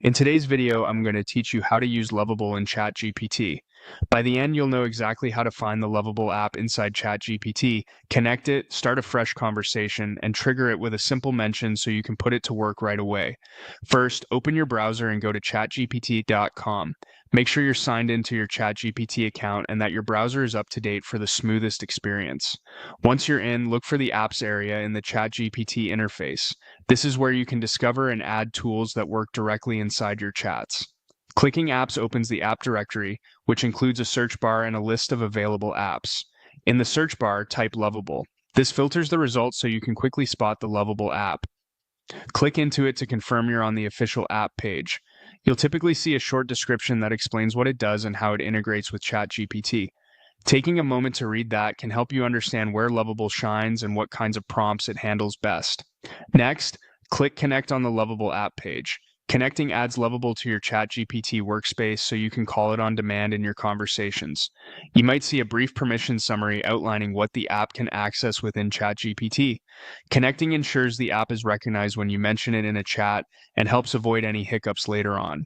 In today's video, I'm going to teach you how to use Lovable in ChatGPT. By the end, you'll know exactly how to find the Lovable app inside ChatGPT, connect it, start a fresh conversation, and trigger it with a simple mention so you can put it to work right away. First, open your browser and go to chatgpt.com. Make sure you're signed into your ChatGPT account and that your browser is up to date for the smoothest experience. Once you're in, look for the apps area in the ChatGPT interface. This is where you can discover and add tools that work directly inside your chats. Clicking apps opens the app directory, which includes a search bar and a list of available apps. In the search bar, type Lovable. This filters the results so you can quickly spot the Lovable app. Click into it to confirm you're on the official app page. You'll typically see a short description that explains what it does and how it integrates with ChatGPT. Taking a moment to read that can help you understand where Lovable shines and what kinds of prompts it handles best. Next, click Connect on the Lovable app page. Connecting adds Lovable to your ChatGPT workspace so you can call it on demand in your conversations. You might see a brief permission summary outlining what the app can access within ChatGPT. Connecting ensures the app is recognized when you mention it in a chat and helps avoid any hiccups later on.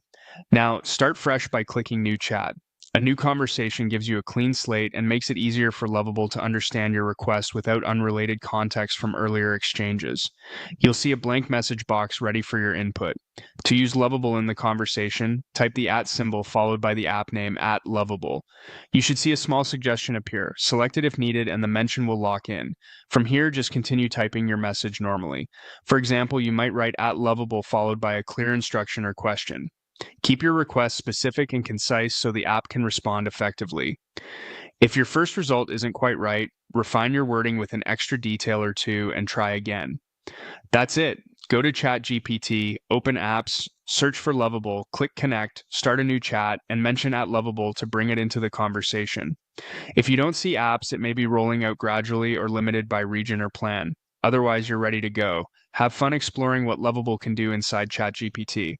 Now, start fresh by clicking New Chat. A new conversation gives you a clean slate and makes it easier for Lovable to understand your request without unrelated context from earlier exchanges. You'll see a blank message box ready for your input. To use Lovable in the conversation, type the @ symbol followed by the app name @Lovable. You should see a small suggestion appear. Select it if needed and the mention will lock in. From here, just continue typing your message normally. For example, you might write @Lovable followed by a clear instruction or question. Keep your request specific and concise so the app can respond effectively. If your first result isn't quite right, refine your wording with an extra detail or two and try again. That's it. Go to ChatGPT, open apps, search for Lovable, click Connect, start a new chat, and mention @Lovable to bring it into the conversation. If you don't see apps, it may be rolling out gradually or limited by region or plan. Otherwise, you're ready to go. Have fun exploring what Lovable can do inside ChatGPT.